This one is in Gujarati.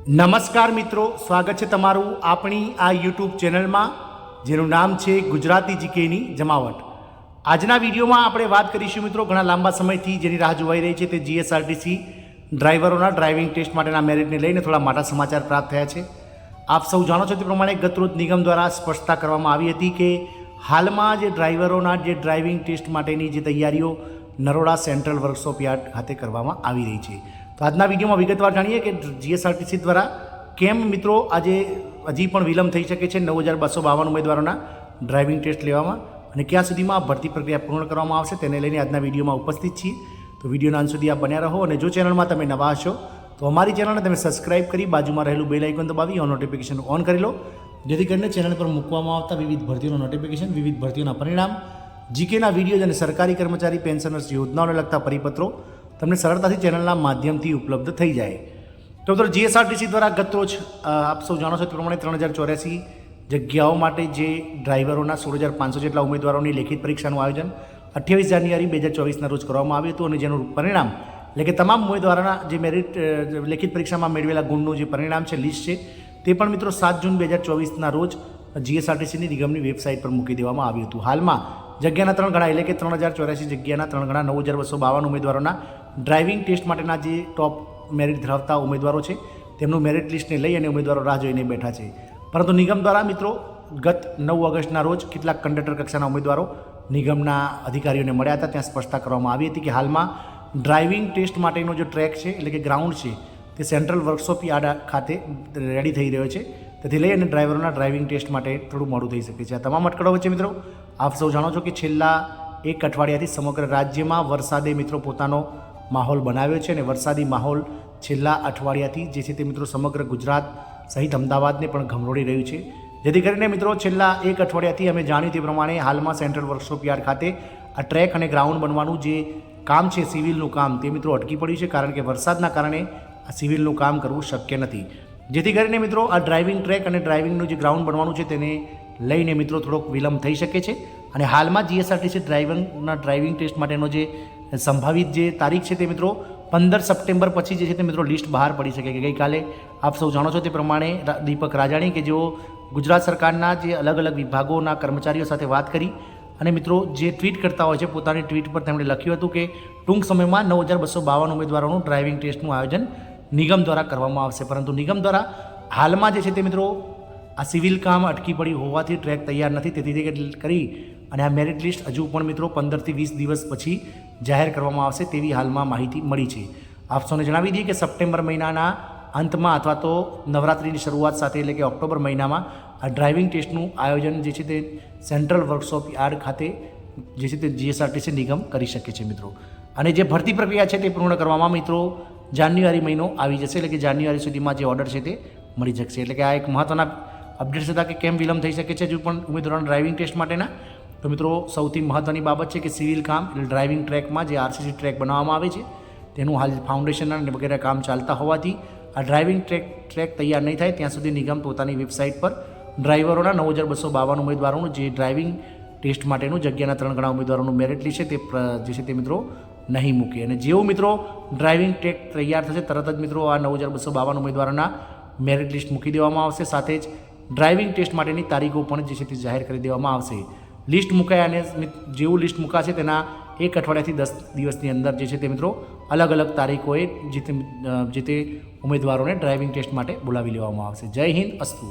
નમસ્કાર મિત્રો, સ્વાગત છે તમારું આપણી આ યુટ્યુબ ચેનલમાં જેનું નામ છે ગુજરાતી જીકેની જમાવટ. આજના વિડીયોમાં આપણે વાત કરીશું મિત્રો, ઘણા લાંબા સમયથી જેની રાહ જોવાઈ રહી છે તે જીએસઆરટીસી ડ્રાઈવરોના ડ્રાઇવિંગ ટેસ્ટ માટેના મેરિટને લઈને થોડા મોટા સમાચાર પ્રાપ્ત થયા છે. આપ સૌ જાણો છો તે પ્રમાણે ગતરોજ નિગમ દ્વારા સ્પષ્ટતા કરવામાં આવી હતી કે હાલમાં જે ડ્રાઈવરોના જે ડ્રાઇવિંગ ટેસ્ટ માટેની જે તૈયારીઓ નરોડા સેન્ટ્રલ વર્કશોપ યાર્ડ ખાતે કરવામાં આવી રહી છે. તો આજના વિડીયોમાં વિગતવાર જાણીએ કે જીએસઆરટીસી દ્વારા કેમ મિત્રો આજે હજી પણ વિલંબ થઈ શકે છે 9,252 ઉમેદવારોના ડ્રાઇવિંગ ટેસ્ટ લેવામાં અને ક્યાં સુધીમાં ભરતી પ્રક્રિયા પૂર્ણ કરવામાં આવશે તેને લઈને આજના વિડીયોમાં ઉપસ્થિત છીએ. તો વિડીયોના અંત સુધી આપ બન્યા રહો અને જો ચેનલમાં તમે નવા હશો તો અમારી ચેનલને તમે સબસ્ક્રાઇબ કરી બાજુમાં રહેલું બેલ આઇકોન દબાવી ઓન નોટિફિકેશન ઓન કરી લો, જેથી કરીને ચેનલ પર મૂકવામાં આવતા વિવિધ ભરતીઓના નોટિફિકેશન, વિવિધ ભરતીઓના પરિણામ, જીકેના વિડીયો અને સરકારી કર્મચારી પેન્શનર્સ યોજનાઓને લગતા પરિપત્રો તમને સરળતાથી ચેનલના માધ્યમથી ઉપલબ્ધ થઈ જાય. તો મિત્રો જીએસઆરટીસી દ્વારા ગતરોજ આપ સૌ જાણો છો તે પ્રમાણે 3,084 જગ્યાઓ માટે જે ડ્રાઈવરોના 16,500 જેટલા ઉમેદવારોની લેખિત પરીક્ષાનું આયોજન 28 જાન્યુઆરી 2024ના રોજ કરવામાં આવ્યું હતું અને જેનું પરિણામ એટલે કે તમામ ઉમેદવારોના જે મેરિટ લેખિત પરીક્ષામાં મેળવેલા ગુણનું જે પરિણામ છે, લિસ્ટ છે, તે પણ મિત્રો 7 જૂન 2024ના રોજ જીએસઆરટીસીની નિગમની વેબસાઇટ પર મૂકી દેવામાં આવ્યું હતું. હાલમાં જગ્યાના 3 ગણા એટલે કે 3,084 જગ્યાના 3 ગણા 9,252 ઉમેદવારોના ડ્રાઇવિંગ ટેસ્ટ માટેના જે ટોપ મેરિટ ધરાવતા ઉમેદવારો છે તેમનું મેરિટ લિસ્ટને લઈ અને ઉમેદવારો રાહ જોઈને બેઠા છે. પરંતુ નિગમ દ્વારા મિત્રો ગત 9 ઓગસ્ટના રોજ કેટલાક કંડક્ટર કક્ષાના ઉમેદવારો નિગમના અધિકારીઓને મળ્યા હતા. ત્યાં સ્પષ્ટતા કરવામાં આવી હતી કે હાલમાં ડ્રાઇવિંગ ટેસ્ટ માટેનો જે ટ્રેક છે એટલે કે ગ્રાઉન્ડ છે તે સેન્ટ્રલ વર્કશોપ યાર્ડ ખાતે રેડી થઈ રહ્યો છે. તેથી લઈ અને ડ્રાઈવરોના ડ્રાઇવિંગ ટેસ્ટ માટે થોડું મોડું થઈ શકે છે. આ તમામ અટકળો વચ્ચે મિત્રો આપ સૌ જાણો છો કે છેલ્લા એક અઠવાડિયાથી સમગ્ર રાજ્યમાં વરસાદે મિત્રો પોતાનો માહોલ બનાવ્યો છે અને વરસાદી માહોલ છેલ્લા અઠવાડિયાથી જે છે તે મિત્રો સમગ્ર ગુજરાત સહિત અમદાવાદને પણ ગમરોડી રહ્યું છે. જેથી કરીને મિત્રો છેલ્લા એક અઠવાડિયાથી અમે જાણ્યું તે પ્રમાણે હાલમાં સેન્ટ્રલ વર્કશોપ યાર્ડ ખાતે આ ટ્રેક અને ગ્રાઉન્ડ બનવાનું જે કામ છે સિવિલનું કામ તે મિત્રો અટકી પડ્યું છે, કારણ કે વરસાદના કારણે આ સિવિલનું કામ કરવું શક્ય નથી. જેથી કરીને મિત્રો આ ડ્રાઇવિંગ ટ્રેક અને ડ્રાઇવિંગનું જે ગ્રાઉન્ડ બનવાનું છે તેને લઈને મિત્રો થોડોક વિલંબ થઈ શકે છે. અને હાલમાં જીએસઆરટીસી ડ્રાઇવિંગ ટેસ્ટ માટેનો જે સંભવિત જે તારીખ છે તે મિત્રો 15 સપ્ટેમ્બર પછી જે છે તે મિત્રો લિસ્ટ બહાર પડી શકે. કે ગઈકાલે આપ સૌ જાણો છો તે પ્રમાણે દીપક રાજાણી કે જેઓ ગુજરાત સરકારના જે અલગ અલગ વિભાગોના કર્મચારીઓ સાથે વાત કરી અને મિત્રો જે ટ્વીટ કરતા હોય છે પોતાની ટ્વીટ પર તેમણે લખ્યું હતું કે ટૂંક સમયમાં 9,252 ઉમેદવારોનું ડ્રાઇવિંગ ટેસ્ટનું આયોજન નિગમ દ્વારા કરવામાં આવશે. પરંતુ નિગમ દ્વારા હાલમાં જે છે તે મિત્રો આ સિવિલ કામ અટકી પડ્યું હોવાથી ટ્રેક તૈયાર નથી. તેથી કરી અને આ મેરિટ લિસ્ટ હજુ પણ મિત્રો 15થી 20 દિવસ પછી જાહેર કરવામાં આવશે તેવી હાલમાં માહિતી મળી છે. આપ સૌને જણાવી દઈએ કે સપ્ટેમ્બર મહિનાના અંતમાં અથવા તો નવરાત્રિની શરૂઆત સાથે એટલે કે ઓક્ટોબર મહિનામાં આ ડ્રાઇવિંગ ટેસ્ટનું આયોજન જે છે તે સેન્ટ્રલ વર્કશોપ યાર્ડ ખાતે જે છે તે જીએસઆરટીસી નિગમ કરી શકે છે મિત્રો. અને જે ભરતી પ્રક્રિયા છે તે પૂર્ણ કરવામાં મિત્રો જાન્યુઆરી મહિનો આવી જશે, એટલે કે જાન્યુઆરી સુધીમાં જે ઓર્ડર છે તે મળી જશે. એટલે કે આ એક મહત્ત્વના અપડેટ્સ હતા કે કેમ વિલંબ થઈ શકે છે હજુ પણ ઉમેદવારોના ડ્રાઇવિંગ ટેસ્ટ માટેના. તો મિત્રો સૌથી મહત્ત્વની બાબત છે કે સિવિલ કામ એટલે ડ્રાઇવિંગ ટ્રેકમાં જે આરસીસી ટ્રેક બનાવવામાં આવે છે તેનું હાલ ફાઉન્ડેશન અને વગેરે કામ ચાલતા હોવાથી આ ડ્રાઇવિંગ ટ્રેક તૈયાર નહીં થાય ત્યાં સુધી નિગમ પોતાની વેબસાઇટ પર ડ્રાઈવરોના 9,252 ઉમેદવારોનું જે ડ્રાઇવિંગ ટેસ્ટ માટેનું જગ્યાના 3 ગણા ઉમેદવારોનું મેરિટ લિસ્ટ છે તે જે છે તે મિત્રો નહીં મૂકે. અને જેવું મિત્રો ડ્રાઇવિંગ ટ્રેક તૈયાર થશે તરત જ મિત્રો આ 9,252 ઉમેદવારોના મેરિટ લિસ્ટ મૂકી દેવામાં આવશે. સાથે જ ડ્રાઇવિંગ ટેસ્ટ માટેની તારીખો પણ જે છે તે જાહેર કરી દેવામાં આવશે. લિસ્ટ મુકાય અને જેવું લિસ્ટ મુકાશે તેના એક અઠવાડિયાથી 10 દિવસની અંદર જે છે તે મિત્રો અલગ અલગ તારીખોએ જે તે ઉમેદવારોને ડ્રાઇવિંગ ટેસ્ટ માટે બોલાવી લેવામાં આવશે. જય હિન્દ, અસ્તુ.